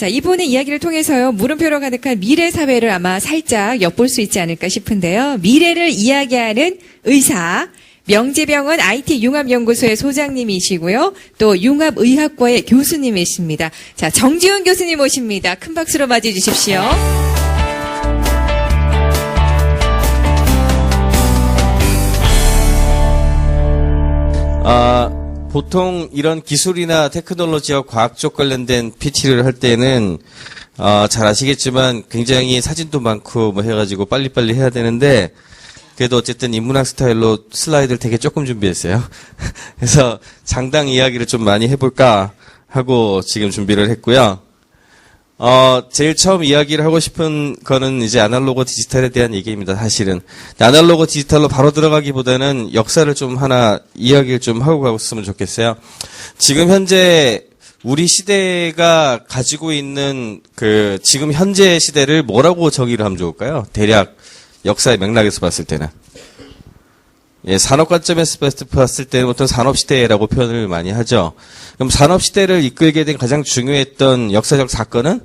자, 이번의 이야기를 통해서요, 물음표로 가득한 미래 사회를 아마 살짝 엿볼 수 있지 않을까 싶은데요. 미래를 이야기하는 의사, 명재병원 IT융합연구소의 소장님이시고요. 또 융합의학과의 교수님이십니다. 자, 정지훈 교수님 모십니다. 큰 박수로 맞이해 주십시오. 보통 이런 기술이나 테크놀로지와 과학 쪽 관련된 PT를 할 때는 잘 아시겠지만 굉장히 사진도 많고 뭐 해가지고 빨리빨리 해야 되는데 그래도 어쨌든 인문학 스타일로 슬라이드를 되게 조금 준비했어요. 그래서 장당 이야기를 좀 많이 해볼까 하고 지금 준비를 했고요. 제일 처음 이야기를 하고 싶은 거는 이제 아날로그 디지털에 대한 얘기입니다, 사실은. 아날로그 디지털로 바로 들어가기보다는 역사를 좀 하나 이야기를 좀 하고 갔으면 좋겠어요. 지금 현재 우리 시대가 가지고 있는 지금 현재 시대를 뭐라고 정의를 하면 좋을까요? 대략 역사의 맥락에서 봤을 때는. 예, 산업 관점에서 봤을 때는 보통 산업시대라고 표현을 많이 하죠. 그럼 산업시대를 이끌게 된 가장 중요했던 역사적 사건은?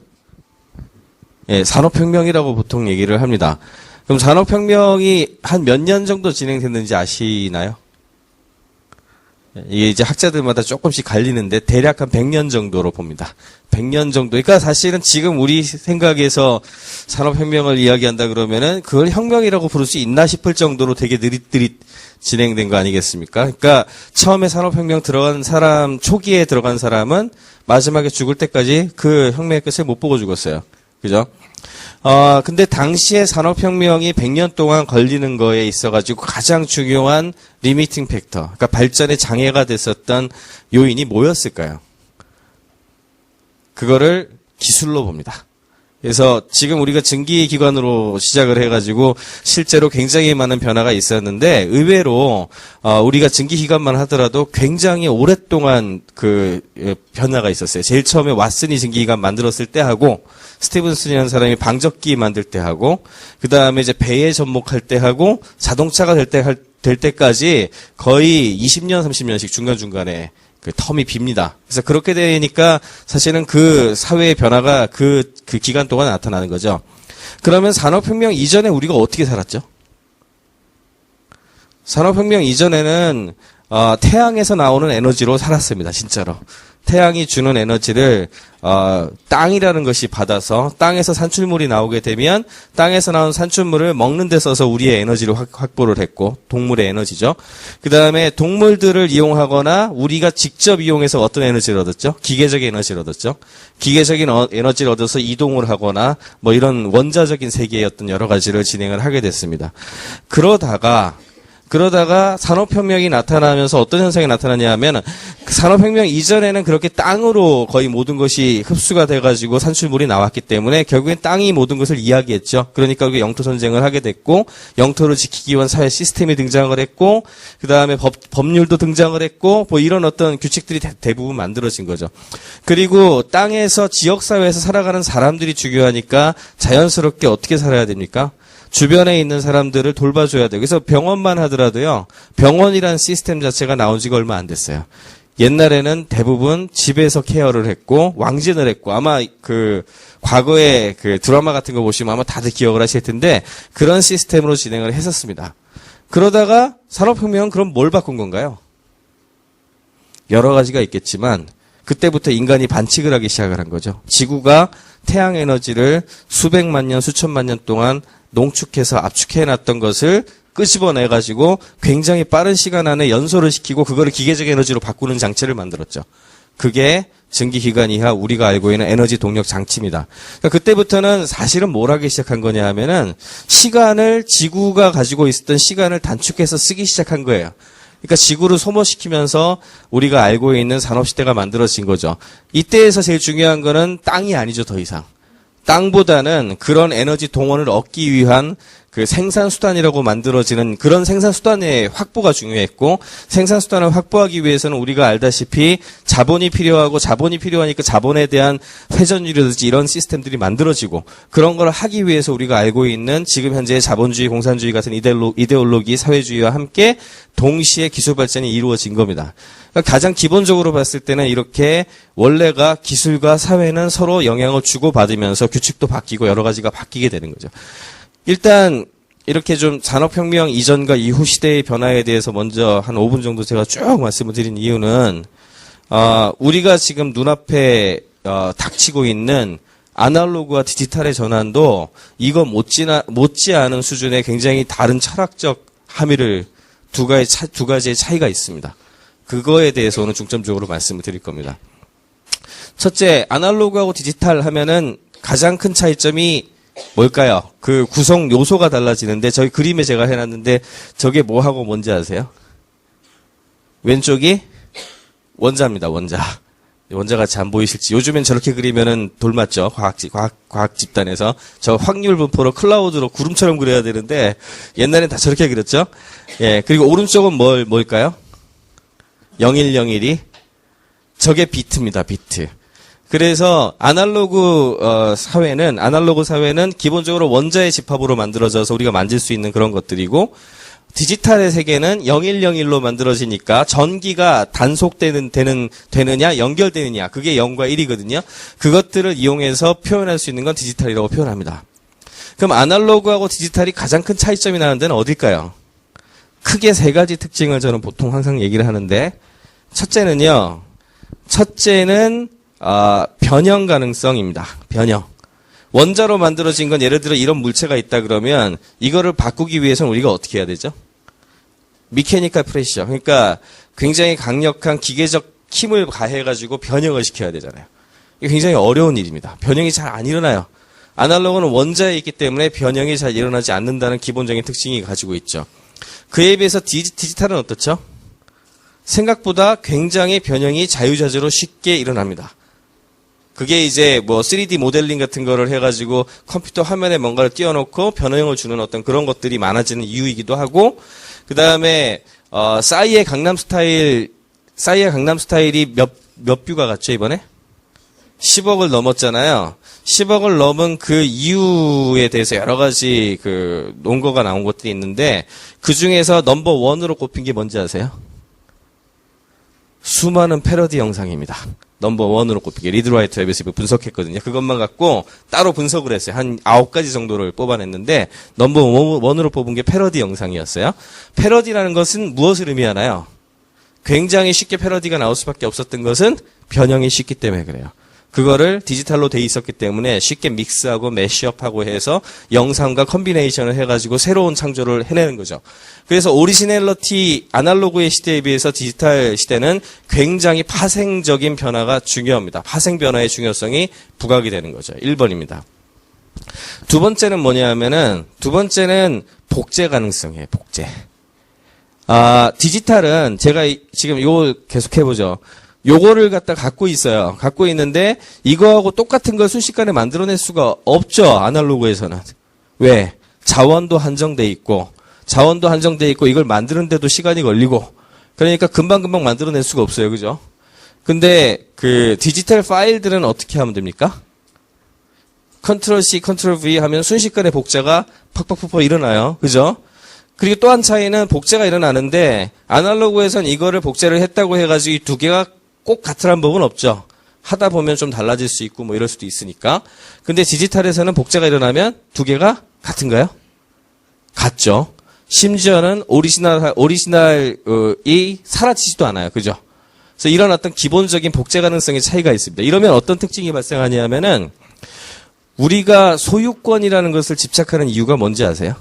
예, 산업혁명이라고 보통 얘기를 합니다. 그럼 산업혁명이 한 몇 년 정도 진행됐는지 아시나요? 이게 이제 학자들마다 조금씩 갈리는데 대략 한 100년 정도로 봅니다. 100년 정도. 그러니까 사실은 지금 우리 생각에서 산업혁명을 이야기한다 그러면은 그걸 혁명이라고 부를 수 있나 싶을 정도로 되게 느릿느릿 진행된 거 아니겠습니까? 그러니까 처음에 산업혁명 들어간 사람, 초기에 들어간 사람은 마지막에 죽을 때까지 그 혁명의 끝을 못 보고 죽었어요. 그죠? 근데 당시에 산업혁명이 100년 동안 걸리는 거에 있어가지고 가장 중요한 리미팅 팩터, 그러니까 발전에 장애가 됐었던 요인이 뭐였을까요? 그거를 기술로 봅니다. 그래서 지금 우리가 증기기관으로 시작을 해가지고 실제로 굉장히 많은 변화가 있었는데 의외로 우리가 증기기관만 하더라도 굉장히 오랫동안 변화가 있었어요. 제일 처음에 왓슨이 증기기관 만들었을 때 하고 스티븐슨이라는 사람이 방적기 만들 때 하고 그 다음에 이제 배에 접목할 때 하고 자동차가 될 때까지 거의 20년, 30년씩 중간중간에 텀이 빕니다. 그래서 그렇게 되니까 사실은 그 사회의 변화가 그 기간 동안 나타나는 거죠. 그러면 산업혁명 이전에 우리가 어떻게 살았죠? 산업혁명 이전에는 태양에서 나오는 에너지로 살았습니다. 진짜로. 태양이 주는 에너지를 땅이라는 것이 받아서 땅에서 산출물이 나오게 되면 땅에서 나온 산출물을 먹는 데 써서 우리의 에너지를 확보를 했고 동물의 에너지죠. 그 다음에 동물들을 이용하거나 우리가 직접 이용해서 어떤 에너지를 얻었죠? 기계적인 에너지를 얻었죠. 기계적인 에너지를 얻어서 이동을 하거나 뭐 이런 원자적인 세계의 어떤 여러 가지를 진행을 하게 됐습니다. 그러다가 산업혁명이 나타나면서 어떤 현상이 나타나냐 하면 산업혁명 이전에는 그렇게 땅으로 거의 모든 것이 흡수가 돼가지고 산출물이 나왔기 때문에 결국엔 땅이 모든 것을 이야기했죠. 그러니까 영토 전쟁을 하게 됐고 영토를 지키기 위한 사회 시스템이 등장을 했고 그 다음에 법률도 등장을 했고 뭐 이런 어떤 규칙들이 대부분 만들어진 거죠. 그리고 땅에서 지역사회에서 살아가는 사람들이 중요하니까 자연스럽게 어떻게 살아야 됩니까? 주변에 있는 사람들을 돌봐줘야 돼요. 그래서 병원만 하더라도요. 병원이라는 시스템 자체가 나온 지가 얼마 안 됐어요. 옛날에는 대부분 집에서 케어를 했고 왕진을 했고 아마 과거에 드라마 같은 거 보시면 아마 다들 기억을 하실 텐데 그런 시스템으로 진행을 했었습니다. 그러다가 산업혁명은 그럼 뭘 바꾼 건가요? 여러 가지가 있겠지만 그때부터 인간이 반칙을 하기 시작을 한 거죠. 지구가 태양 에너지를 수백만 년, 수천만 년 동안 농축해서 압축해놨던 것을 끄집어내가지고 굉장히 빠른 시간 안에 연소를 시키고 그거를 기계적 에너지로 바꾸는 장치를 만들었죠. 그게 증기기관 이하 우리가 알고 있는 에너지 동력 장치입니다. 그러니까 그때부터는 사실은 뭘 하기 시작한 거냐 하면은 지구가 가지고 있었던 시간을 단축해서 쓰기 시작한 거예요. 그러니까 지구를 소모시키면서 우리가 알고 있는 산업시대가 만들어진 거죠. 이때에서 제일 중요한 거는 땅이 아니죠, 더 이상. 땅보다는 그런 에너지 동원을 얻기 위한 그 생산수단이라고 만들어지는 그런 생산수단의 확보가 중요했고, 생산수단을 확보하기 위해서는 우리가 알다시피 자본이 필요하니까 자본에 대한 회전율이라든지 이런 시스템들이 만들어지고, 그런 걸 하기 위해서 우리가 알고 있는 지금 현재의 자본주의, 공산주의 같은 이데올로기, 사회주의와 함께 동시에 기술 발전이 이루어진 겁니다. 그러니까 가장 기본적으로 봤을 때는 이렇게 원래가 기술과 사회는 서로 영향을 주고받으면서 규칙도 바뀌고 여러 가지가 바뀌게 되는 거죠. 일단 이렇게 좀 산업혁명 이전과 이후 시대의 변화에 대해서 먼저 한 5분 정도 제가 쭉 말씀을 드린 이유는 우리가 지금 눈앞에 닥치고 있는 아날로그와 디지털의 전환도 이거 못지않은 수준의 굉장히 다른 철학적 함의를 두 가지의 차이가 있습니다. 그거에 대해서 오늘 중점적으로 말씀을 드릴 겁니다. 첫째, 아날로그하고 디지털 하면은 가장 큰 차이점이 뭘까요? 그 구성 요소가 달라지는데, 저희 그림에 제가 해놨는데, 저게 뭐하고 뭔지 아세요? 왼쪽이 원자입니다, 원자. 원자가 잘 안 보이실지. 요즘엔 저렇게 그리면은 돌 맞죠? 과학 집단에서. 저 확률 분포로 클라우드로 구름처럼 그려야 되는데, 옛날엔 다 저렇게 그렸죠? 예, 그리고 오른쪽은 뭘까요? 0101이? 저게 비트입니다, 비트. 그래서 아날로그 사회는 기본적으로 원자의 집합으로 만들어져서 우리가 만질 수 있는 그런 것들이고, 디지털의 세계는 0101로 만들어지니까 전기가 되느냐 연결되느냐, 그게 0과 1이거든요. 그것들을 이용해서 표현할 수 있는 건 디지털이라고 표현합니다. 그럼 아날로그하고 디지털이 가장 큰 차이점이 나는 데는 어딜까요? 크게 세 가지 특징을 저는 보통 항상 얘기를 하는데, 첫째는 변형 가능성입니다. 변형. 원자로 만들어진 건 예를 들어 이런 물체가 있다 그러면 이거를 바꾸기 위해서는 우리가 어떻게 해야 되죠? 미케니컬 프레셔. 그러니까 굉장히 강력한 기계적 힘을 가해가지고 변형을 시켜야 되잖아요. 이게 굉장히 어려운 일입니다. 변형이 잘 안 일어나요. 아날로그는 원자에 있기 때문에 변형이 잘 일어나지 않는다는 기본적인 특징이 가지고 있죠. 그에 비해서 디지털은 어떻죠? 생각보다 굉장히 변형이 자유자재로 쉽게 일어납니다. 그게 이제 뭐 3D 모델링 같은 거를 해가지고 컴퓨터 화면에 뭔가를 띄워놓고 변형을 주는 어떤 그런 것들이 많아지는 이유이기도 하고, 그 다음에 싸이의 강남 스타일이 몇 뷰가 갔죠 이번에? 10억을 넘었잖아요. 10억을 넘은 그 이유에 대해서 여러 가지 그 논거가 나온 것들이 있는데, 그 중에서 넘버 원으로 꼽힌 게 뭔지 아세요? 수많은 패러디 영상입니다. 넘버 원으로 꼽힌 게 리드라이트 웹에서 분석했거든요. 그것만 갖고 따로 분석을 했어요. 한 9가지 정도를 뽑아냈는데, 넘버 원으로 뽑은 게 패러디 영상이었어요. 패러디라는 것은 무엇을 의미하나요? 굉장히 쉽게 패러디가 나올 수밖에 없었던 것은 변형이 쉽기 때문에 그래요. 그거를 디지털로 돼 있었기 때문에 쉽게 믹스하고 매시업하고 해서 영상과 컨비네이션을 해가지고 새로운 창조를 해내는 거죠. 그래서 오리지널리티, 아날로그의 시대에 비해서 디지털 시대는 굉장히 파생적인 변화가 중요합니다. 파생 변화의 중요성이 부각이 되는 거죠. 1번입니다. 두 번째는 뭐냐면은, 복제 가능성이에요. 복제. 디지털은 제가 지금 이거 계속 해보죠. 요거를 갖고 있어요. 갖고 있는데 이거하고 똑같은 걸 순식간에 만들어낼 수가 없죠. 아날로그에서는. 왜? 자원도 한정돼 있고 이걸 만드는데도 시간이 걸리고, 그러니까 금방금방 만들어낼 수가 없어요. 그죠? 근데 그 디지털 파일들은 어떻게 하면 됩니까? 컨트롤 C, 컨트롤 V 하면 순식간에 복제가 팍팍팍팍 일어나요. 그죠? 그리고 또 한 차이는 복제가 일어나는데, 아날로그에선 이거를 복제를 했다고 해가지고 이 두 개가 꼭 같으란 법은 없죠. 하다 보면 좀 달라질 수 있고 뭐 이럴 수도 있으니까. 근데 디지털에서는 복제가 일어나면 두 개가 같은가요? 같죠. 심지어는 오리지널이 사라지지도 않아요. 그죠? 그래서 이런 어떤 기본적인 복제 가능성의 차이가 있습니다. 이러면 어떤 특징이 발생하냐면은, 우리가 소유권이라는 것을 집착하는 이유가 뭔지 아세요?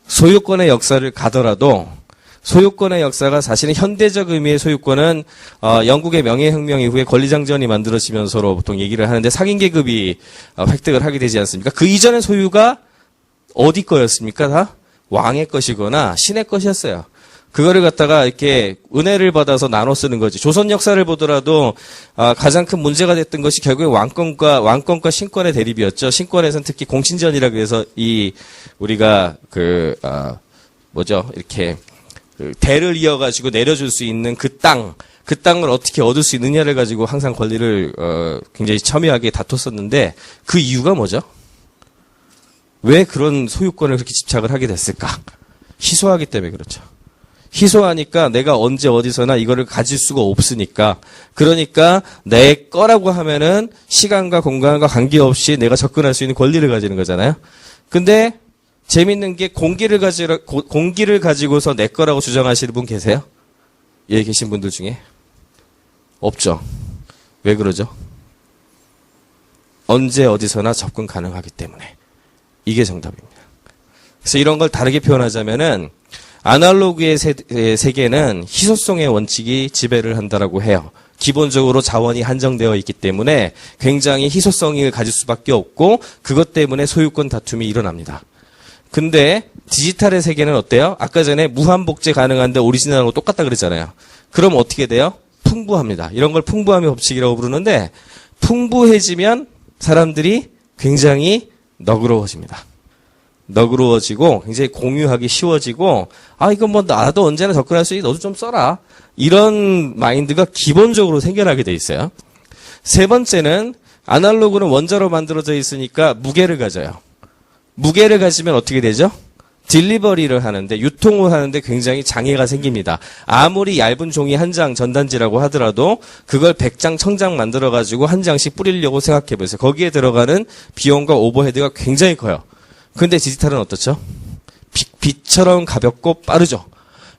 소유권의 역사를 가더라도 소유권의 역사가 사실은 현대적 의미의 소유권은 영국의 명예혁명 이후에 권리장전이 만들어지면서로 보통 얘기를 하는데, 상인 계급이 획득을 하게 되지 않습니까? 그 이전의 소유가 어디 거였습니까? 다 왕의 것이거나 신의 것이었어요. 그거를 갖다가 이렇게 은혜를 받아서 나눠 쓰는 거지. 조선 역사를 보더라도 가장 큰 문제가 됐던 것이 결국에 왕권과 신권의 대립이었죠. 신권에서는 특히 공신전이라 그래서 우리가 이렇게 대를 이어가지고 내려줄 수 있는 그 땅을 어떻게 얻을 수 있느냐를 가지고 항상 권리를 굉장히 첨예하게 다퉜었는데 그 이유가 뭐죠? 왜 그런 소유권을 그렇게 집착을 하게 됐을까? 희소하기 때문에 그렇죠. 희소하니까 내가 언제 어디서나 이거를 가질 수가 없으니까. 그러니까 내 거라고 하면은 시간과 공간과 관계없이 내가 접근할 수 있는 권리를 가지는 거잖아요. 근데 재밌는 게 공기를 가지고서 내 거라고 주장하시는 분 계세요? 여기 계신 분들 중에? 없죠. 왜 그러죠? 언제 어디서나 접근 가능하기 때문에. 이게 정답입니다. 그래서 이런 걸 다르게 표현하자면은 아날로그의 세계는 희소성의 원칙이 지배를 한다라고 해요. 기본적으로 자원이 한정되어 있기 때문에 굉장히 희소성을 가질 수밖에 없고 그것 때문에 소유권 다툼이 일어납니다. 근데 디지털의 세계는 어때요? 아까 전에 무한복제 가능한데 오리지널하고 똑같다 그랬잖아요. 그럼 어떻게 돼요? 풍부합니다. 이런 걸 풍부함의 법칙이라고 부르는데 풍부해지면 사람들이 굉장히 너그러워집니다. 너그러워지고 굉장히 공유하기 쉬워지고 이건 뭐 나도 언제나 접근할 수 있지 너도 좀 써라. 이런 마인드가 기본적으로 생겨나게 돼 있어요. 세 번째는 아날로그는 원자로 만들어져 있으니까 무게를 가져요. 무게를 가지면 어떻게 되죠? 딜리버리를 하는데 유통을 하는데 굉장히 장애가 생깁니다. 아무리 얇은 종이 한 장 전단지라고 하더라도 그걸 100장 1000장 만들어 가지고 한 장씩 뿌리려고 생각해 보세요. 거기에 들어가는 비용과 오버헤드가 굉장히 커요. 근데 디지털은 어떻죠? 빛처럼 가볍고 빠르죠.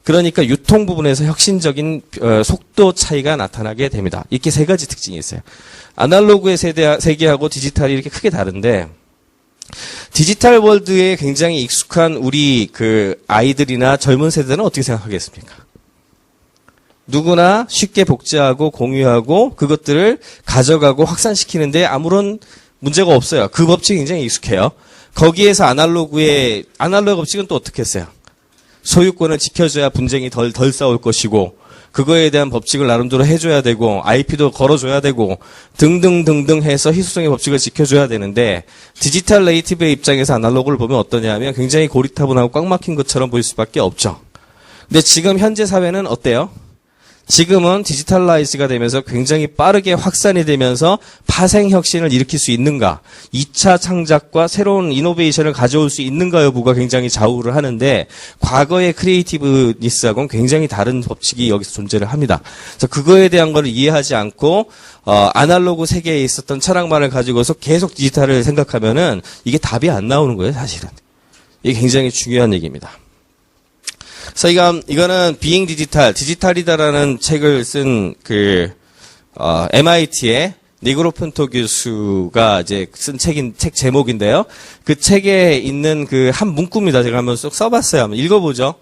그러니까 유통 부분에서 혁신적인 속도 차이가 나타나게 됩니다. 이렇게 세 가지 특징이 있어요. 아날로그의 세계하고 디지털이 이렇게 크게 다른데 디지털 월드에 굉장히 익숙한 우리 아이들이나 젊은 세대는 어떻게 생각하겠습니까? 누구나 쉽게 복제하고 공유하고 그것들을 가져가고 확산시키는데 아무런 문제가 없어요. 그 법칙이 굉장히 익숙해요. 거기에서 아날로그 법칙은 또 어떻게 했어요? 소유권을 지켜줘야 분쟁이 덜 싸울 것이고 그거에 대한 법칙을 나름대로 해줘야 되고 IP도 걸어줘야 되고 등등등등 해서 희소성의 법칙을 지켜줘야 되는데 디지털 네이티브의 입장에서 아날로그를 보면 어떠냐 하면 굉장히 고리타분하고 꽉 막힌 것처럼 보일 수밖에 없죠. 근데 지금 현재 사회는 어때요? 지금은 디지털라이즈가 되면서 굉장히 빠르게 확산이 되면서 파생 혁신을 일으킬 수 있는가, 2차 창작과 새로운 이노베이션을 가져올 수 있는가 여부가 굉장히 좌우를 하는데 과거의 크리에이티브니스하고는 굉장히 다른 법칙이 여기서 존재를 합니다. 그래서 그거에 대한 걸 이해하지 않고 아날로그 세계에 있었던 철학만을 가지고서 계속 디지털을 생각하면은 이게 답이 안 나오는 거예요, 사실은. 이게 굉장히 중요한 얘기입니다. 그래서 이거는 Being Digital, 디지털이다라는 책을 쓴 MIT의 니그로 푼토 교수가 이제 쓴 책 제목인데요. 그 책에 있는 한 문구입니다. 제가 한번 쏙 써봤어요. 한번 읽어보죠.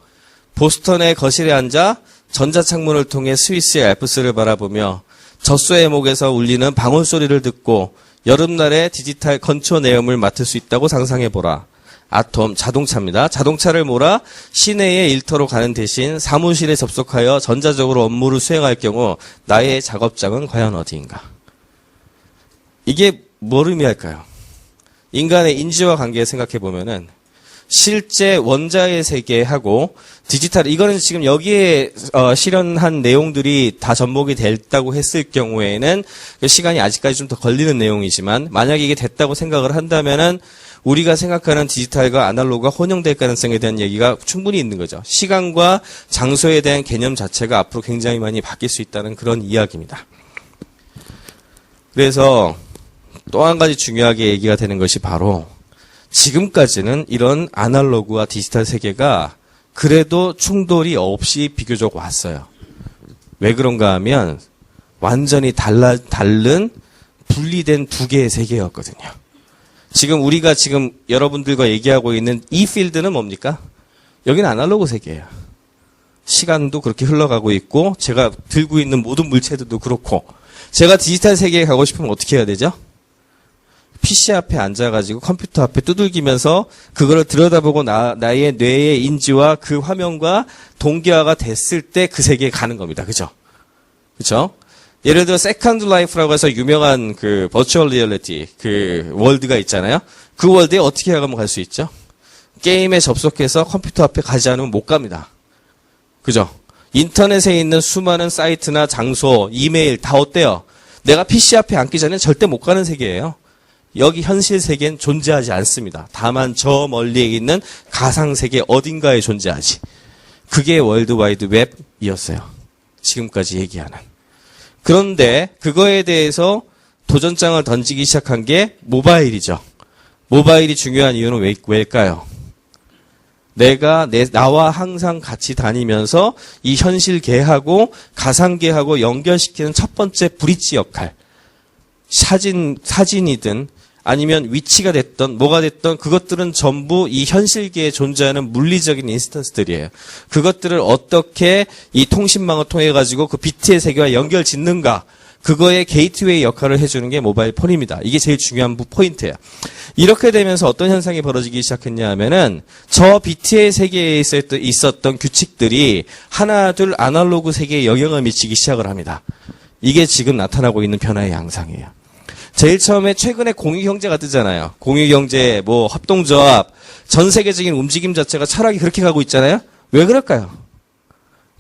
보스턴의 거실에 앉아 전자창문을 통해 스위스의 알프스를 바라보며 젖소의 목에서 울리는 방울 소리를 듣고 여름날의 디지털 건초 내음을 맡을 수 있다고 상상해보라. 아톰, 자동차입니다. 자동차를 몰아 시내의 일터로 가는 대신 사무실에 접속하여 전자적으로 업무를 수행할 경우 나의 작업장은 과연 어디인가? 이게 뭘 의미할까요? 인간의 인지와 관계에 생각해 보면은 실제 원자의 세계하고 디지털, 이거는 지금 여기에 실현한 내용들이 다 접목이 됐다고 했을 경우에는 시간이 아직까지 좀 더 걸리는 내용이지만 만약에 이게 됐다고 생각을 한다면은 우리가 생각하는 디지털과 아날로그가 혼용될 가능성에 대한 얘기가 충분히 있는 거죠. 시간과 장소에 대한 개념 자체가 앞으로 굉장히 많이 바뀔 수 있다는 그런 이야기입니다. 그래서 또 한 가지 중요하게 얘기가 되는 것이 바로 지금까지는 이런 아날로그와 디지털 세계가 그래도 충돌이 없이 비교적 왔어요. 왜 그런가 하면 완전히 다른 분리된 두 개의 세계였거든요. 지금 우리가 지금 여러분들과 얘기하고 있는 이 필드는 뭡니까? 여기는 아날로그 세계예요. 시간도 그렇게 흘러가고 있고 제가 들고 있는 모든 물체들도 그렇고 제가 디지털 세계에 가고 싶으면 어떻게 해야 되죠? PC 앞에 앉아가지고 컴퓨터 앞에 두들기면서 그거를 들여다보고 나의 뇌의 인지와 그 화면과 동기화가 됐을 때 그 세계에 가는 겁니다. 그죠? 그죠? 예를 들어 세컨드 라이프라고 해서 유명한 그 버추얼 리얼리티 그 월드가 있잖아요. 그 월드에 어떻게 가면 갈 수 있죠? 게임에 접속해서 컴퓨터 앞에 가지 않으면 못 갑니다. 그죠? 인터넷에 있는 수많은 사이트나 장소, 이메일 다 어때요? 내가 PC 앞에 앉기 전에 절대 못 가는 세계예요. 여기 현실 세계는 존재하지 않습니다. 다만 저 멀리에 있는 가상 세계 어딘가에 존재하지. 그게 월드와이드 웹이었어요. 지금까지 얘기하는. 그런데 그거에 대해서 도전장을 던지기 시작한 게 모바일이죠. 모바일이 중요한 이유는 왜일까요? 나와 항상 같이 다니면서 이 현실계하고 가상계하고 연결시키는 첫 번째 브릿지 역할. 사진이든 아니면 위치가 됐던 뭐가 됐던 그것들은 전부 이 현실계에 존재하는 물리적인 인스턴스들이에요. 그것들을 어떻게 이 통신망을 통해 가지고 그 비트의 세계와 연결 짓는가. 그거의 게이트웨이 역할을 해주는 게 모바일 폰입니다. 이게 제일 중요한 포인트예요. 이렇게 되면서 어떤 현상이 벌어지기 시작했냐 하면은 저 비트의 세계에 있었던 규칙들이 하나 둘 아날로그 세계에 영향을 미치기 시작을 합니다. 이게 지금 나타나고 있는 변화의 양상이에요. 제일 처음에 최근에 공유경제가 뜨잖아요. 공유경제, 합동조합, 전 세계적인 움직임 자체가 철학이 그렇게 가고 있잖아요. 왜 그럴까요?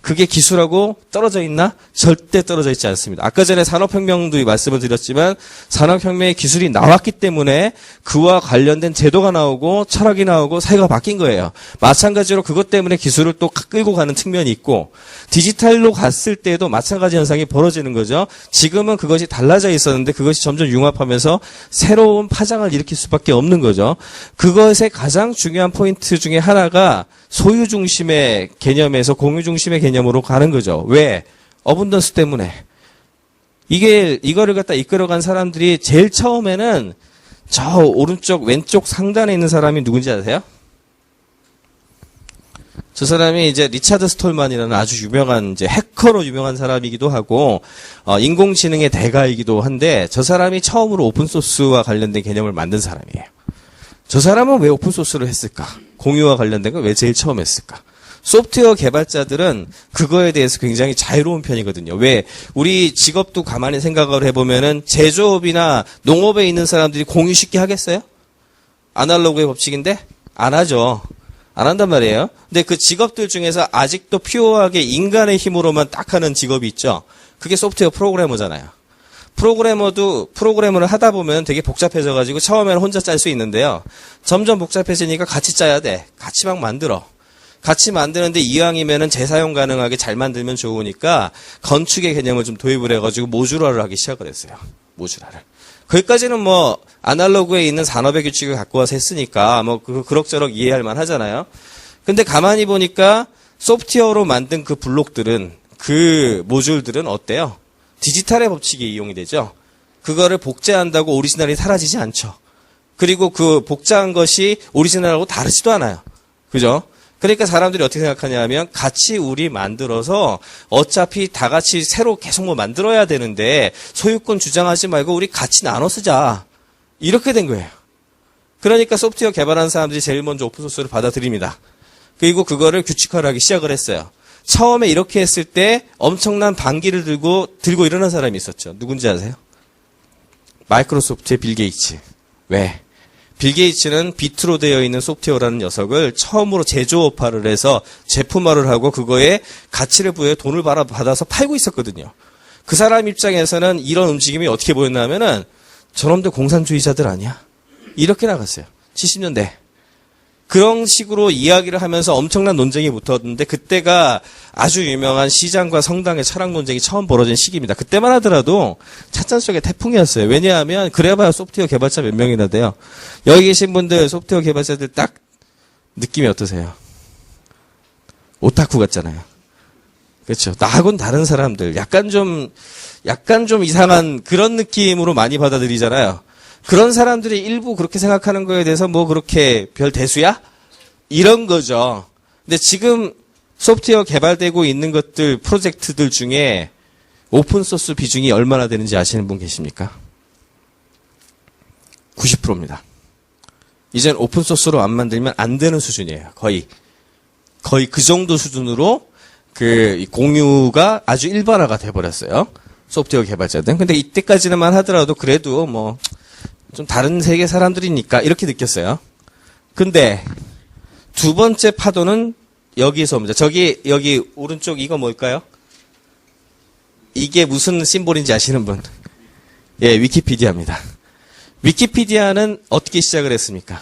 그게 기술하고 떨어져 있나? 절대 떨어져 있지 않습니다. 아까 전에 산업혁명도 말씀을 드렸지만 산업혁명의 기술이 나왔기 때문에 그와 관련된 제도가 나오고 철학이 나오고 사회가 바뀐 거예요. 마찬가지로 그것 때문에 기술을 또 끌고 가는 측면이 있고 디지털로 갔을 때도 마찬가지 현상이 벌어지는 거죠. 지금은 그것이 달라져 있었는데 그것이 점점 융합하면서 새로운 파장을 일으킬 수밖에 없는 거죠. 그것의 가장 중요한 포인트 중에 하나가 소유 중심의 개념에서 공유 중심의 개념으로 가는 거죠. 왜? 어분던스 때문에. 이거를 갖다 이끌어간 사람들이 제일 처음에는 저 오른쪽 왼쪽 상단에 있는 사람이 누군지 아세요? 저 사람이 이제 리차드 스톨만이라는 아주 유명한 이제 해커로 유명한 사람이기도 하고 인공지능의 대가이기도 한데 저 사람이 처음으로 오픈소스와 관련된 개념을 만든 사람이에요. 저 사람은 왜 오픈소스를 했을까? 공유와 관련된 걸 왜 제일 처음 했을까? 소프트웨어 개발자들은 그거에 대해서 굉장히 자유로운 편이거든요. 왜? 우리 직업도 가만히 생각을 해보면은 제조업이나 농업에 있는 사람들이 공유 쉽게 하겠어요? 아날로그의 법칙인데? 안 하죠. 안 한단 말이에요. 근데 그 직업들 중에서 아직도 퓨어하게 인간의 힘으로만 딱 하는 직업이 있죠. 그게 소프트웨어 프로그래머잖아요. 프로그래머를 하다 보면 되게 복잡해져가지고 처음에는 혼자 짤 수 있는데요. 점점 복잡해지니까 같이 짜야 돼. 같이 막 만들어. 같이 만드는데 이왕이면은 재사용 가능하게 잘 만들면 좋으니까 건축의 개념을 좀 도입을 해가지고 모듈화를 하기 시작을 했어요. 모듈화를. 거기까지는 아날로그에 있는 산업의 규칙을 갖고 와서 했으니까 그럭저럭 이해할 만 하잖아요. 근데 가만히 보니까 소프트웨어로 만든 그 블록들은 그 모듈들은 어때요? 디지털의 법칙이 이용이 되죠. 그거를 복제한다고 오리지널이 사라지지 않죠. 그리고 그 복제한 것이 오리지널하고 다르지도 않아요. 그죠? 그러니까 사람들이 어떻게 생각하냐 하면 같이 우리 만들어서 어차피 다 같이 새로 계속 만들어야 되는데 소유권 주장하지 말고 우리 같이 나눠 쓰자. 이렇게 된 거예요. 그러니까 소프트웨어 개발하는 사람들이 제일 먼저 오픈소스를 받아들입니다. 그리고 그거를 규칙화를 하기 시작을 했어요. 처음에 이렇게 했을 때 엄청난 반기를 들고 일어난 사람이 있었죠. 누군지 아세요? 마이크로소프트의 빌 게이츠. 왜? 빌 게이츠는 비트로 되어 있는 소프트웨어라는 녀석을 처음으로 제조업화를 해서 제품화를 하고 그거에 가치를 부여해 돈을 받아서 팔고 있었거든요. 그 사람 입장에서는 이런 움직임이 어떻게 보였나 하면은 저놈들 공산주의자들 아니야? 이렇게 나갔어요. 70년대. 그런 식으로 이야기를 하면서 엄청난 논쟁이 붙었는데 그때가 아주 유명한 시장과 성당의 철학 논쟁이 처음 벌어진 시기입니다. 그때만 하더라도 찻잔 속의 태풍이었어요. 왜냐하면 그래봐야 소프트웨어 개발자 몇 명이나 돼요. 여기 계신 분들 소프트웨어 개발자들 딱 느낌이 어떠세요? 오타쿠 같잖아요. 그렇죠. 나하고는 다른 사람들 약간 좀 이상한 그런 느낌으로 많이 받아들이잖아요. 그런 사람들이 일부 그렇게 생각하는 거에 대해서 그렇게 별 대수야? 이런 거죠. 근데 지금 소프트웨어 개발되고 있는 것들, 프로젝트들 중에 오픈소스 비중이 얼마나 되는지 아시는 분 계십니까? 90%입니다. 이젠 오픈소스로 안 만들면 안 되는 수준이에요. 거의 그 정도 수준으로 그 공유가 아주 일반화가 돼버렸어요. 소프트웨어 개발자들. 근데 이때까지는만 하더라도 그래도 뭐 좀 다른 세계 사람들이니까 이렇게 느꼈어요. 근데 두 번째 파도는 여기서 옵니다. 여기 오른쪽 이거 뭘까요? 이게 무슨 심볼인지 아시는 분? 예, 위키피디아입니다. 위키피디아는 어떻게 시작을 했습니까?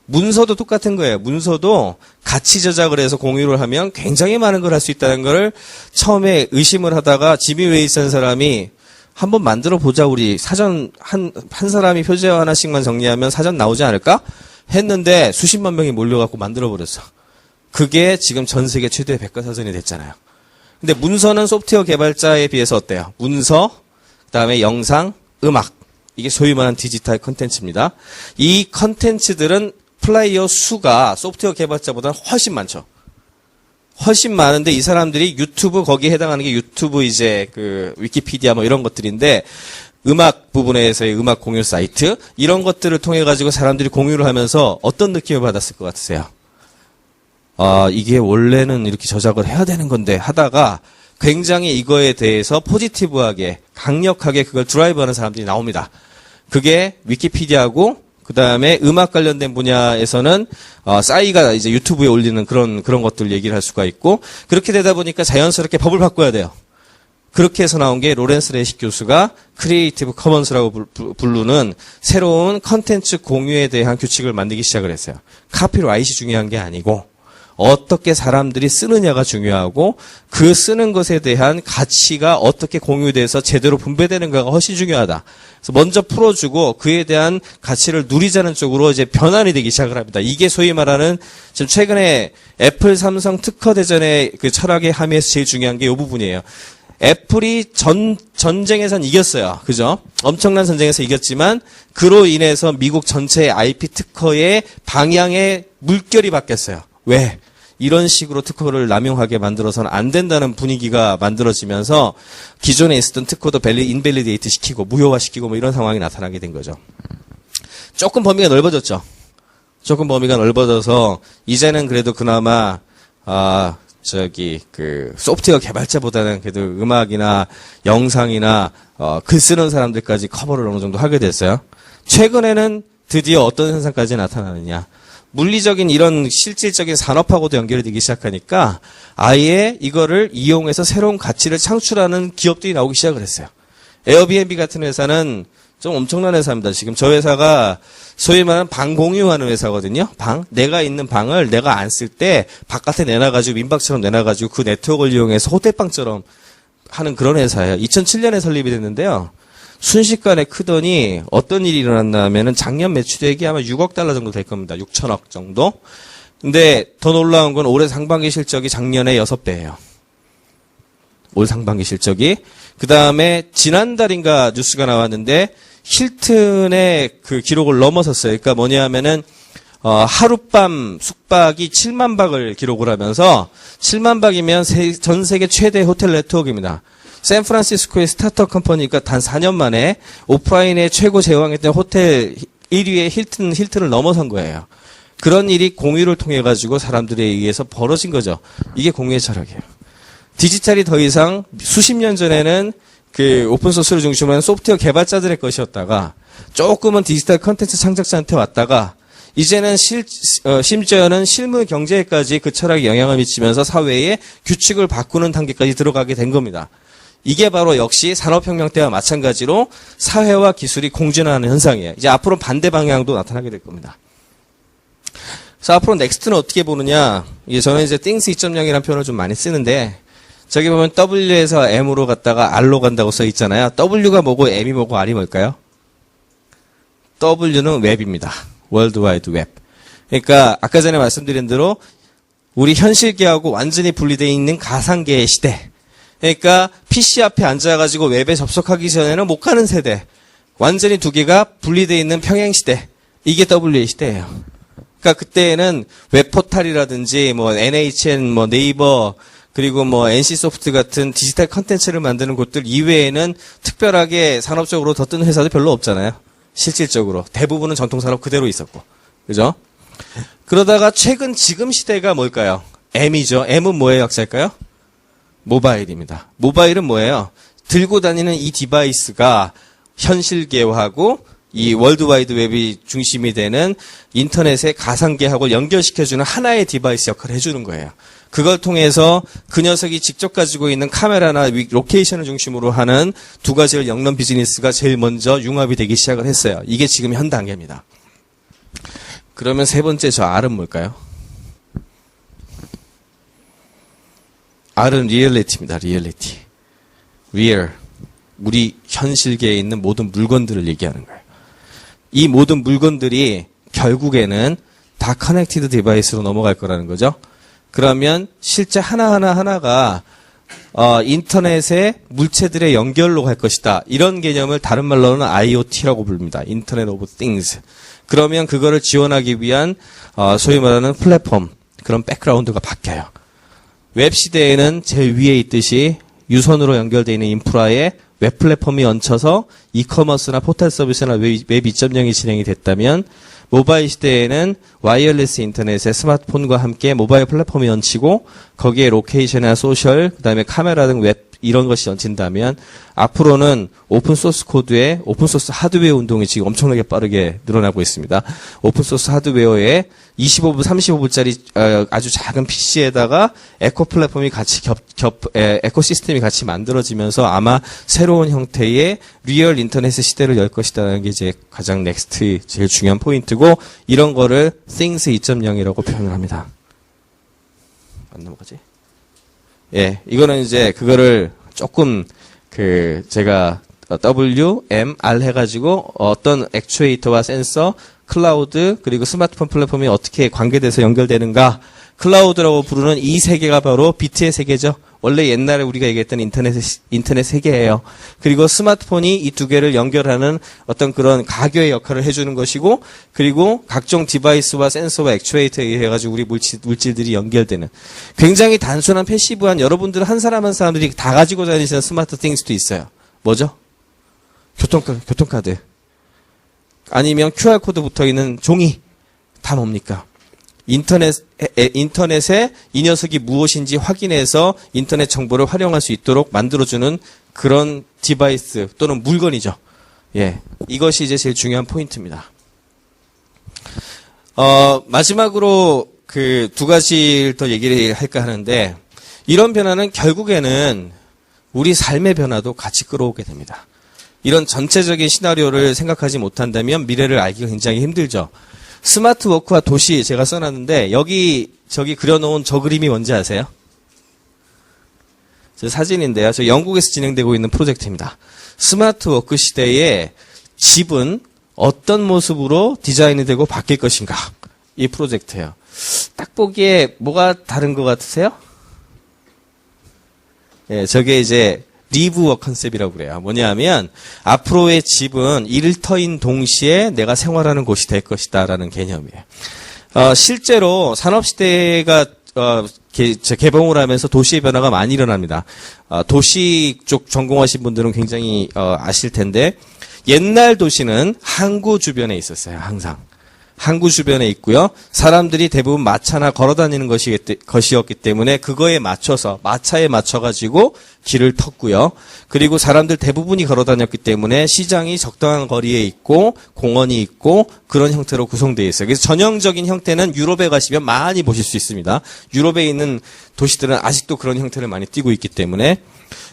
문서도 똑같은 거예요. 문서도 같이 저작을 해서 공유를 하면 굉장히 많은 걸 할 수 있다는 걸 처음에 의심을 하다가 지미 웨이스라는 사람이 한번 만들어 보자. 우리 사전 한 사람이 표제어 하나씩만 정리하면 사전 나오지 않을까? 했는데 수십만 명이 몰려갖고 만들어 버렸어. 그게 지금 전 세계 최대 백과사전이 됐잖아요. 근데 문서는 소프트웨어 개발자에 비해서 어때요? 문서, 그다음에 영상, 음악. 이게 소위 말하는 디지털 컨텐츠입니다. 이 컨텐츠들은 플레이어 수가 소프트웨어 개발자보다 훨씬 많죠. 훨씬 많은데 이 사람들이 유튜브 거기에 해당하는 게 유튜브 이제 그 위키피디아 뭐 이런 것들인데 음악 부분에서의 음악 공유 사이트 이런 것들을 통해 가지고 사람들이 공유를 하면서 어떤 느낌을 받았을 것 같으세요? 이게 원래는 이렇게 저작을 해야 되는 건데 하다가 굉장히 이거에 대해서 포지티브하게 강력하게 그걸 드라이브하는 사람들이 나옵니다. 그게 위키피디아고 그 다음에 음악 관련된 분야에서는 싸이가 이제 유튜브에 올리는 그런 것들 얘기를 할 수가 있고 그렇게 되다 보니까 자연스럽게 법을 바꿔야 돼요. 그렇게 해서 나온 게 로렌스 레식 교수가 크리에이티브 커먼스라고 부르는 새로운 컨텐츠 공유에 대한 규칙을 만들기 시작을 했어요. 카피라이트이 중요한 게 아니고 어떻게 사람들이 쓰느냐가 중요하고 그 쓰는 것에 대한 가치가 어떻게 공유돼서 제대로 분배되는가가 훨씬 중요하다. 그래서 먼저 풀어주고 그에 대한 가치를 누리자는 쪽으로 이제 변환이 되기 시작을 합니다. 이게 소위 말하는 지금 최근에 애플, 삼성 특허 대전의 그 철학의 함의에서 제일 중요한 게 이 부분이에요. 애플이 전쟁에선 이겼어요. 그죠? 엄청난 전쟁에서 이겼지만 그로 인해서 미국 전체의 IP 특허의 방향의 물결이 바뀌었어요. 왜? 이런 식으로 특허를 남용하게 만들어서는 안 된다는 분위기가 만들어지면서 기존에 있었던 특허도 인밸리데이트 시키고 무효화시키고 뭐 이런 상황이 나타나게 된 거죠. 조금 범위가 넓어졌죠. 조금 범위가 넓어져서 이제는 그래도 그나마 소프트웨어 개발자보다는 그래도 음악이나 영상이나 글 쓰는 사람들까지 커버를 어느 정도 하게 됐어요. 최근에는 드디어 어떤 현상까지 나타나느냐. 물리적인 이런 실질적인 산업하고도 연결이 되기 시작하니까 아예 이거를 이용해서 새로운 가치를 창출하는 기업들이 나오기 시작을 했어요. 에어비앤비 같은 회사는 좀 엄청난 회사입니다. 지금 저 회사가 소위 말하는 방 공유하는 회사거든요. 내가 있는 방을 내가 안 쓸 때 바깥에 내놔가지고 민박처럼 내놔가지고 그 네트워크를 이용해서 호텔방처럼 하는 그런 회사예요. 2007년에 설립이 됐는데요. 순식간에 크더니 어떤 일이 일어났나 하면은 작년 매출액이 아마 6억 달러 정도 될 겁니다. 6천억 정도. 근데 더 놀라운 건 올해 상반기 실적이 작년에 6배예요. 올 상반기 실적이. 그 다음에 지난달인가 뉴스가 나왔는데 힐튼의 그 기록을 넘어섰어요. 그러니까 뭐냐 하면은 하룻밤 숙박이 7만 박을 기록을 하면서 7만 박이면 전 세계 최대 호텔 네트워크입니다. 샌프란시스코의 스타트업 컴퍼니가 단 4년 만에 오프라인의 최고 제왕했던 호텔 1위의 힐튼을 넘어선 거예요. 그런 일이 공유를 통해 가지고 사람들에 의해서 벌어진 거죠. 이게 공유의 철학이에요. 디지털이 더 이상 수십 년 전에는 그 오픈소스를 중심으로 한 소프트웨어 개발자들의 것이었다가 조금은 디지털 컨텐츠 창작자한테 왔다가 이제는 심지어는 실물 경제에까지 그 철학이 영향을 미치면서 사회의 규칙을 바꾸는 단계까지 들어가게 된 겁니다. 이게 바로 역시 산업혁명 때와 마찬가지로 사회와 기술이 공존하는 현상이에요. 이제 앞으로 반대 방향도 나타나게 될 겁니다. 그래서 앞으로 넥스트는 어떻게 보느냐. 이게 저는 이제 things 2.0이라는 표현을 좀 많이 쓰는데 저기 보면 W에서 M으로 갔다가 R로 간다고 써 있잖아요. W가 뭐고 M이 뭐고 R이 뭘까요? W는 웹입니다. 월드 와이드 웹. 그러니까 아까 전에 말씀드린 대로 우리 현실계하고 완전히 분리되어 있는 가상계의 시대. 그러니까 PC 앞에 앉아가지고 웹에 접속하기 전에는 못 가는 세대. 완전히 두 개가 분리되어 있는 평행시대. 이게 W의 시대예요. 그러니까 그때에는 웹포탈이라든지 뭐 NHN, 뭐 네이버, 그리고 뭐 NC소프트 같은 디지털 컨텐츠를 만드는 곳들 이외에는 특별하게 산업적으로 더 뜨는 회사도 별로 없잖아요. 실질적으로. 대부분은 전통산업 그대로 있었고. 그죠? 그러다가 최근 지금 시대가 뭘까요? M이죠. M은 뭐의 약자일까요? 모바일입니다. 모바일은 뭐예요? 들고 다니는 이 디바이스가 현실계하고 이 월드와이드 웹이 중심이 되는 인터넷의 가상계하고 연결시켜주는 하나의 디바이스 역할을 해주는 거예요. 그걸 통해서 그 녀석이 직접 가지고 있는 카메라나 로케이션을 중심으로 하는 두 가지를 엮는 비즈니스가 제일 먼저 융합이 되기 시작을 했어요. 이게 지금 현 단계입니다. 그러면 세 번째 저 R은 뭘까요? R은 리얼리티입니다. 리얼리티. 리얼. 우리 현실계에 있는 모든 물건들을 얘기하는 거예요. 이 모든 물건들이 결국에는 다 커넥티드 디바이스로 넘어갈 거라는 거죠. 그러면 실제 하나가 인터넷의 물체들의 연결로 갈 것이다. 이런 개념을 다른 말로는 IoT라고 부릅니다. 인터넷 오브 띵스. 그러면 그거를 지원하기 위한 소위 말하는 플랫폼, 그런 백그라운드가 바뀌어요. 웹 시대에는 제일 위에 있듯이 유선으로 연결되어 있는 인프라에 웹 플랫폼이 얹혀서 이커머스나 포털 서비스나 웹 2.0이 진행이 됐다면 모바일 시대에는 와이어리스 인터넷에 스마트폰과 함께 모바일 플랫폼이 얹히고 거기에 로케이션이나 소셜, 그다음에 카메라 등 웹 이런 것이 얹힌다면 앞으로는 오픈소스 코드에 오픈소스 하드웨어 운동이 지금 엄청나게 빠르게 늘어나고 있습니다. 오픈소스 하드웨어에 25불, 35불짜리 아주 작은 PC에다가 에코 플랫폼이 같이 에코시스템이 같이 만들어지면서 아마 새로운 형태의 리얼 인터넷 시대를 열 것이다라는 게 이제 가장 넥스트 제일 중요한 포인트고 이런 거를 Things 2.0이라고 표현을 합니다. 안 넘어가지? 예, 이거는 이제 그거를 조금 제가 WMR 해가지고 어떤 액추에이터와 센서, 클라우드 그리고 스마트폰 플랫폼이 어떻게 관계돼서 연결되는가 클라우드라고 부르는 이 세계가 바로 비트의 세계죠. 원래 옛날에 우리가 얘기했던 인터넷 세계예요. 그리고 스마트폰이 이 두 개를 연결하는 어떤 그런 가교의 역할을 해주는 것이고, 그리고 각종 디바이스와 센서와 액추에이터에 의해 가지고 우리 물질들이 연결되는 굉장히 단순한 패시브한 여러분들 한 사람들이 다 가지고 다니시는 스마트 띵스도 있어요. 뭐죠? 교통카드. 아니면 QR코드 붙어 있는 종이. 다 뭡니까? 인터넷에 이 녀석이 무엇인지 확인해서 인터넷 정보를 활용할 수 있도록 만들어주는 그런 디바이스 또는 물건이죠. 예. 이것이 이제 제일 중요한 포인트입니다. 마지막으로 그 두 가지를 더 얘기를 할까 하는데, 이런 변화는 결국에는 우리 삶의 변화도 같이 끌어오게 됩니다. 이런 전체적인 시나리오를 생각하지 못한다면 미래를 알기가 굉장히 힘들죠. 스마트 워크와 도시 제가 써놨는데 저기 그려놓은 저 그림이 뭔지 아세요? 저 사진인데요. 저 영국에서 진행되고 있는 프로젝트입니다. 스마트 워크 시대에 집은 어떤 모습으로 디자인이 되고 바뀔 것인가? 이 프로젝트예요. 딱 보기에 뭐가 다른 것 같으세요? 예, 저게 이제 리브워 컨셉이라고 그래요. 뭐냐면 앞으로의 집은 일터인 동시에 내가 생활하는 곳이 될 것이다라는 개념이에요. 실제로 산업시대가 개봉을 하면서 도시의 변화가 많이 일어납니다. 도시 쪽 전공하신 분들은 굉장히 아실 텐데, 옛날 도시는 항구 주변에 있었어요. 항상. 항구 주변에 있고요. 사람들이 대부분 마차나 걸어다니는 것이었기 때문에 그거에 맞춰서 마차에 맞춰가지고 길을 텄고요. 그리고 사람들 대부분이 걸어다녔기 때문에 시장이 적당한 거리에 있고 공원이 있고 그런 형태로 구성되어 있어요. 그래서 전형적인 형태는 유럽에 가시면 많이 보실 수 있습니다. 유럽에 있는 도시들은 아직도 그런 형태를 많이 띠고 있기 때문에.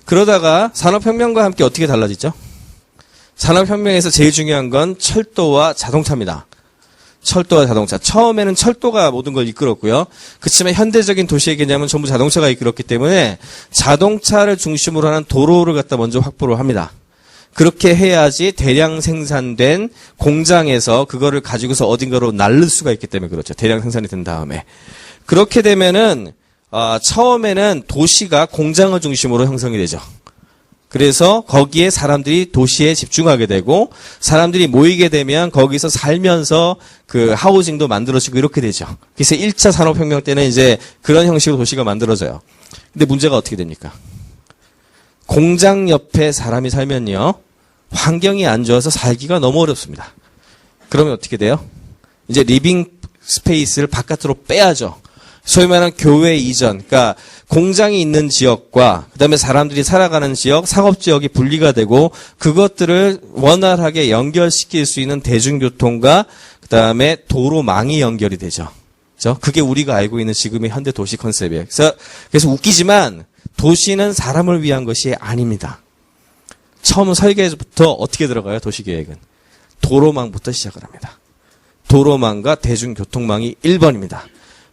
그러다가 산업혁명과 함께 어떻게 달라지죠? 산업혁명에서 제일 중요한 건 철도와 자동차입니다. 철도와 자동차. 처음에는 철도가 모든 걸 이끌었고요. 그렇지만 현대적인 도시의 개념은 전부 자동차가 이끌었기 때문에 자동차를 중심으로 하는 도로를 갖다 먼저 확보를 합니다. 그렇게 해야지 대량 생산된 공장에서 그거를 가지고서 어딘가로 날릴 수가 있기 때문에 그렇죠. 대량 생산이 된 다음에. 그렇게 되면은 처음에는 도시가 공장을 중심으로 형성이 되죠. 그래서 거기에 사람들이 도시에 집중하게 되고, 사람들이 모이게 되면 거기서 살면서 그 하우징도 만들어지고 이렇게 되죠. 그래서 1차 산업혁명 때는 이제 그런 형식으로 도시가 만들어져요. 근데 문제가 어떻게 됩니까? 공장 옆에 사람이 살면요, 환경이 안 좋아서 살기가 너무 어렵습니다. 그러면 어떻게 돼요? 이제 리빙 스페이스를 바깥으로 빼야죠. 소위 말하는 교외 이전, 그러니까 공장이 있는 지역과 그다음에 사람들이 살아가는 지역, 상업 지역이 분리가 되고 그것들을 원활하게 연결시킬 수 있는 대중교통과 그다음에 도로망이 연결이 되죠. 그렇죠? 그게 우리가 알고 있는 지금의 현대 도시 컨셉이에요. 그래서 웃기지만 도시는 사람을 위한 것이 아닙니다. 처음 설계부터 어떻게 들어가요? 도시계획은 도로망부터 시작을 합니다. 도로망과 대중교통망이 1번입니다.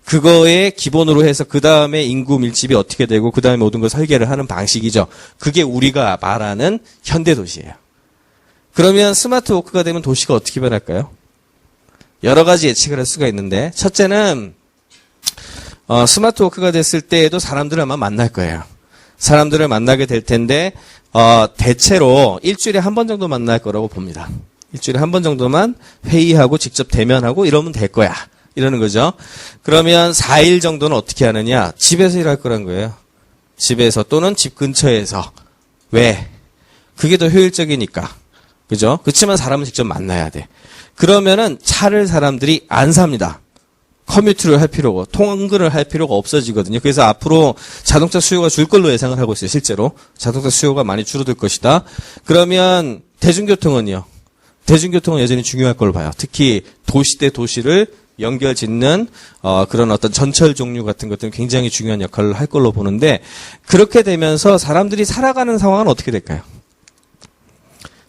그거에 기본으로 해서 그 다음에 인구 밀집이 어떻게 되고 그 다음에 모든 걸 설계를 하는 방식이죠. 그게 우리가 말하는 현대 도시예요. 그러면 스마트 워크가 되면 도시가 어떻게 변할까요? 여러 가지 예측을 할 수가 있는데 첫째는 스마트 워크가 됐을 때에도 사람들을 아마 만날 거예요. 사람들을 만나게 될 텐데 대체로 일주일에 한 번 정도 만날 거라고 봅니다. 일주일에 한 번 정도만 회의하고 직접 대면하고 이러면 될 거야. 이러는 거죠. 그러면 4일 정도는 어떻게 하느냐? 집에서 일할 거란 거예요. 집에서 또는 집 근처에서. 왜? 그게 더 효율적이니까. 그죠? 그렇지만 사람은 직접 만나야 돼. 그러면은 차를 사람들이 안 삽니다. 커뮤트를 할 필요고 통근을 할 필요가 없어지거든요. 그래서 앞으로 자동차 수요가 줄 걸로 예상을 하고 있어요. 실제로. 자동차 수요가 많이 줄어들 것이다. 그러면 대중교통은요? 대중교통은 여전히 중요할 걸로 봐요. 특히 도시 대 도시를 연결 짓는 그런 어떤 전철 종류 같은 것들은 굉장히 중요한 역할을 할 걸로 보는데 그렇게 되면서 사람들이 살아가는 상황은 어떻게 될까요?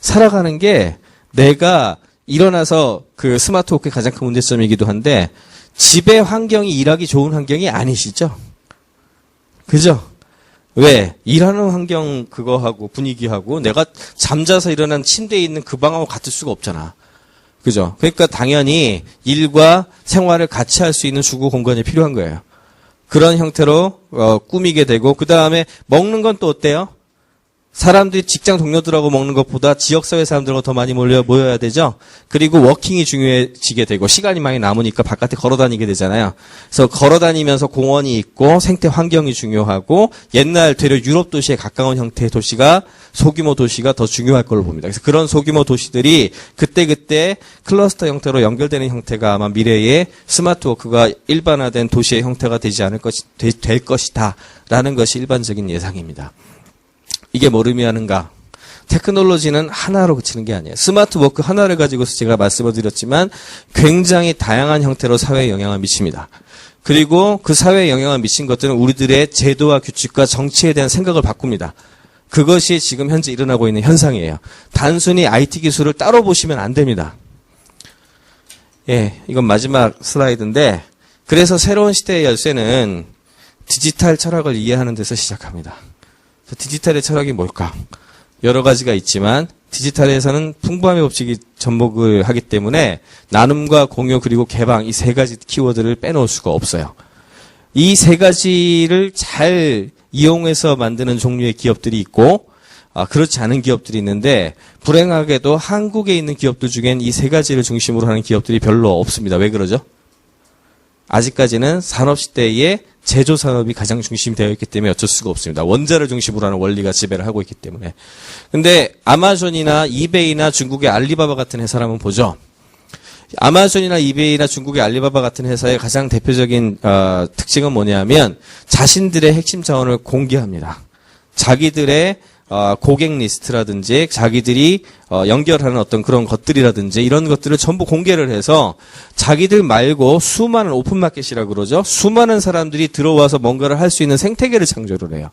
살아가는 게 내가 일어나서 그 스마트 워크의 가장 큰 문제점이기도 한데 집의 환경이 일하기 좋은 환경이 아니시죠? 그죠? 왜? 일하는 환경 그거하고 분위기하고 내가 잠자서 일어난 침대에 있는 그 방하고 같을 수가 없잖아. 그죠? 그러니까 당연히 일과 생활을 같이 할 수 있는 주거 공간이 필요한 거예요. 그런 형태로 꾸미게 되고 그 다음에 먹는 건 또 어때요? 사람들이 직장 동료들하고 먹는 것보다 지역사회 사람들과 더 많이 모여야 되죠. 그리고 워킹이 중요해지게 되고 시간이 많이 남으니까 바깥에 걸어다니게 되잖아요. 그래서 걸어다니면서 공원이 있고 생태 환경이 중요하고 옛날 되려 유럽 도시에 가까운 형태의 도시가 소규모 도시가 더 중요할 걸로 봅니다. 그래서 그런 소규모 도시들이 그때 클러스터 형태로 연결되는 형태가 아마 미래의 스마트 워크가 일반화된 도시의 형태가 될 것이다라는 것이 일반적인 예상입니다. 이게 뭘 의미하는가? 테크놀로지는 하나로 그치는 게 아니에요. 스마트 워크 하나를 가지고서 제가 말씀을 드렸지만 굉장히 다양한 형태로 사회에 영향을 미칩니다. 그리고 그 사회에 영향을 미친 것들은 우리들의 제도와 규칙과 정치에 대한 생각을 바꿉니다. 그것이 지금 현재 일어나고 있는 현상이에요. 단순히 IT 기술을 따로 보시면 안 됩니다. 예, 이건 마지막 슬라이드인데 그래서 새로운 시대의 열쇠는 디지털 철학을 이해하는 데서 시작합니다. 디지털의 철학이 뭘까? 여러 가지가 있지만 디지털에서는 풍부함의 법칙이 접목을 하기 때문에 나눔과 공유 그리고 개방 이 세 가지 키워드를 빼놓을 수가 없어요. 이 세 가지를 잘 이용해서 만드는 종류의 기업들이 있고 그렇지 않은 기업들이 있는데 불행하게도 한국에 있는 기업들 중엔 이 세 가지를 중심으로 하는 기업들이 별로 없습니다. 왜 그러죠? 아직까지는 산업시대의 제조산업이 가장 중심이 되어 있기 때문에 어쩔 수가 없습니다. 원자를 중심으로 하는 원리가 지배를 하고 있기 때문에. 근데 아마존이나 이베이나 중국의 알리바바 같은 회사를 한번 보죠. 아마존이나 이베이나 중국의 알리바바 같은 회사의 가장 대표적인 특징은 뭐냐면 자신들의 핵심 자원을 공개합니다. 자기들의 고객 리스트라든지 자기들이 연결하는 어떤 그런 것들이라든지 이런 것들을 전부 공개를 해서 자기들 말고 수많은 오픈마켓이라고 그러죠. 수많은 사람들이 들어와서 뭔가를 할 수 있는 생태계를 창조를 해요.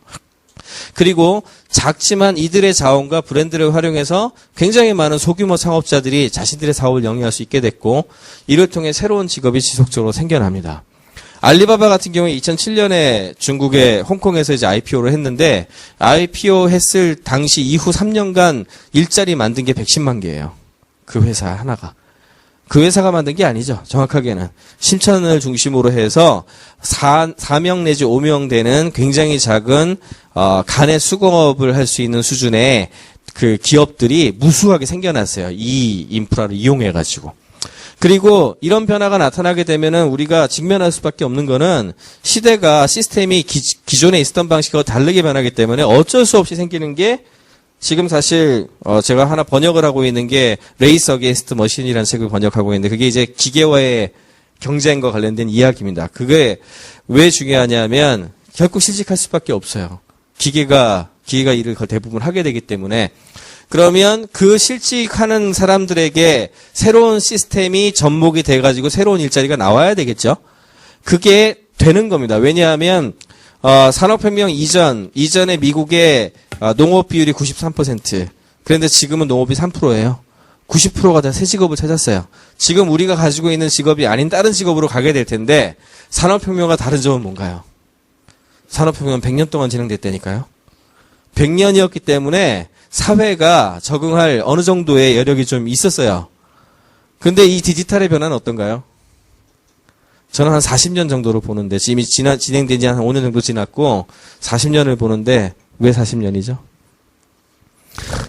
그리고 작지만 이들의 자원과 브랜드를 활용해서 굉장히 많은 소규모 창업자들이 자신들의 사업을 영위할 수 있게 됐고 이를 통해 새로운 직업이 지속적으로 생겨납니다. 알리바바 같은 경우에 2007년에 중국의 홍콩에서 이제 IPO를 했는데 IPO 했을 당시 이후 3년간 일자리 만든 게 110만 개예요. 그 회사 하나가. 그 회사가 만든 게 아니죠. 정확하게는. 신천을 중심으로 해서 4명 내지 5명 되는 굉장히 작은 간의 수공업을 할 수 있는 수준의 그 기업들이 무수하게 생겨났어요. 이 인프라를 이용해 가지고. 그리고 이런 변화가 나타나게 되면은 우리가 직면할 수밖에 없는 거는 시대가 시스템이 기존에 있었던 방식과 다르게 변하기 때문에 어쩔 수 없이 생기는 게 지금 사실 제가 하나 번역을 하고 있는 게 레이스 어게인스트 머신이라는 책을 번역하고 있는데 그게 이제 기계와의 경쟁과 관련된 이야기입니다. 그게 왜 중요하냐면 결국 실직할 수밖에 없어요. 기계가 일을 대부분 하게 되기 때문에 그러면 그 실직하는 사람들에게 새로운 시스템이 접목이 돼가지고 새로운 일자리가 나와야 되겠죠. 그게 되는 겁니다. 왜냐하면 산업혁명 이전에 미국의 농업 비율이 93%. 그런데 지금은 농업이 3%예요. 90%가 다 새 직업을 찾았어요. 지금 우리가 가지고 있는 직업이 아닌 다른 직업으로 가게 될 텐데 산업혁명과 다른 점은 뭔가요? 산업혁명은 100년 동안 진행됐다니까요. 100년이었기 때문에 사회가 적응할 어느 정도의 여력이 좀 있었어요. 근데 이 디지털의 변화는 어떤가요? 저는 한 40년 정도로 보는데 이미 진행된 지 한 5년 정도 지났고 40년을 보는데 왜 40년이죠?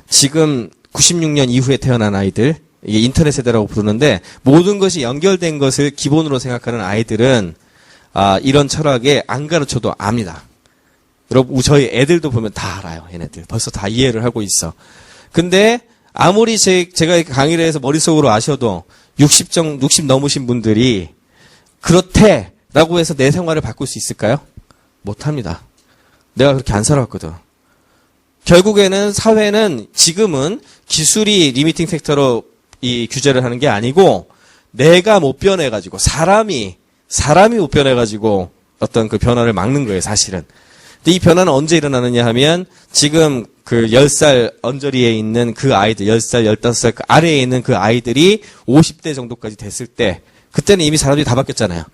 지금 96년 이후에 태어난 아이들, 이게 인터넷 세대라고 부르는데 모든 것이 연결된 것을 기본으로 생각하는 아이들은 이런 철학에 안 가르쳐도 압니다. 여러분, 저희 애들도 보면 다 알아요. 얘네들. 벌써 다 이해를 하고 있어. 근데 아무리 제가 강의를 해서 머릿속으로 아셔도 60 넘으신 분들이 그렇대 라고 해서 내 생활을 바꿀 수 있을까요? 못합니다. 내가 그렇게 안 살아왔거든. 결국에는 사회는 지금은 기술이 리미팅 팩터로 이 규제를 하는 게 아니고 내가 못 변해가지고 사람이 못 변해가지고 어떤 그 변화를 막는 거예요, 사실은. 근데 이 변화는 언제 일어나느냐 하면 지금 그 10살 언저리에 있는 그 아이들, 10살, 15살 그 아래에 있는 그 아이들이 50대 정도까지 됐을 때 그때는 이미 사람들이 다 바뀌었잖아요.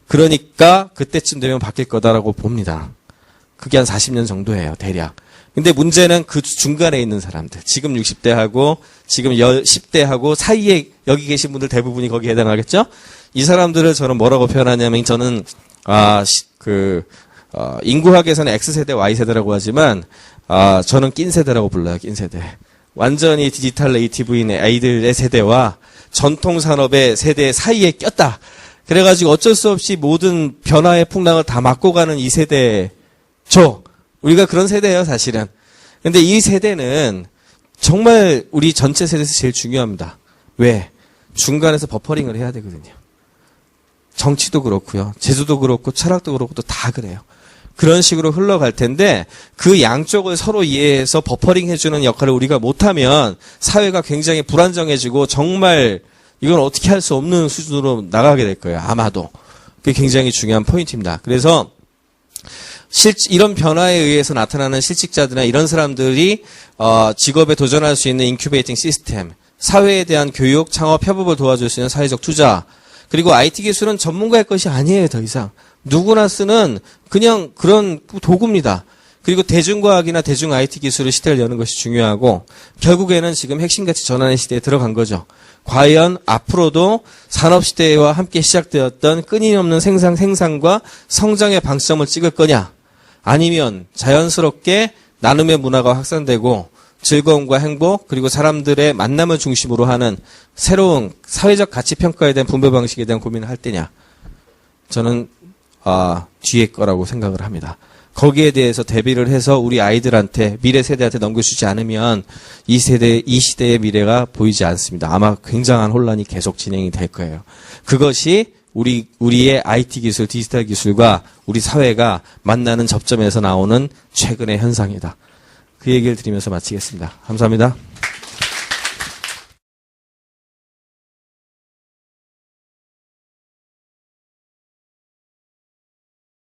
그러니까 그때쯤 되면 바뀔 거다라고 봅니다. 그게 한 40년 정도예요, 대략. 근데 문제는 그 중간에 있는 사람들. 지금 60대하고 지금 10대하고 사이에 여기 계신 분들 대부분이 거기에 해당하겠죠? 이 사람들을 저는 뭐라고 표현하냐면 저는 인구학에서는 X세대, Y세대라고 하지만 저는 낀 세대라고 불러요. 낀 세대. 완전히 디지털 네이티브인 아이들의 세대와 전통 산업의 세대 사이에 꼈다. 그래가지고 어쩔 수 없이 모든 변화의 풍랑을 다 막고 가는 이 세대죠. 우리가 그런 세대예요, 사실은. 근데 이 세대는 정말 우리 전체 세대에서 제일 중요합니다. 왜? 중간에서 버퍼링을 해야 되거든요. 정치도 그렇고요. 제주도 그렇고 철학도 그렇고 또 다 그래요. 그런 식으로 흘러갈 텐데 그 양쪽을 서로 이해해서 버퍼링 해주는 역할을 우리가 못하면 사회가 굉장히 불안정해지고 정말 이건 어떻게 할 수 없는 수준으로 나가게 될 거예요. 아마도. 그게 굉장히 중요한 포인트입니다. 그래서 이런 변화에 의해서 나타나는 실직자들이나 이런 사람들이 직업에 도전할 수 있는 인큐베이팅 시스템, 사회에 대한 교육, 창업, 협업을 도와줄 수 있는 사회적 투자, 그리고 IT 기술은 전문가의 것이 아니에요, 더 이상. 누구나 쓰는 그냥 그런 도구입니다. 그리고 대중과학이나 대중 IT 기술의 시대를 여는 것이 중요하고 결국에는 지금 핵심가치 전환의 시대에 들어간 거죠. 과연 앞으로도 산업시대와 함께 시작되었던 끊임없는 생산과 성장의 방점을 찍을 거냐, 아니면 자연스럽게 나눔의 문화가 확산되고 즐거움과 행복 그리고 사람들의 만남을 중심으로 하는 새로운 사회적 가치 평가에 대한 분배 방식에 대한 고민을 할 때냐. 저는 뒤에 거라고 생각을 합니다. 거기에 대해서 대비를 해서 우리 아이들한테 미래 세대한테 넘겨주지 않으면 이 시대의 미래가 보이지 않습니다. 아마 굉장한 혼란이 계속 진행이 될 거예요. 그것이 우리의 IT 기술, 디지털 기술과 우리 사회가 만나는 접점에서 나오는 최근의 현상이다. 그 얘기를 드리면서 마치겠습니다. 감사합니다.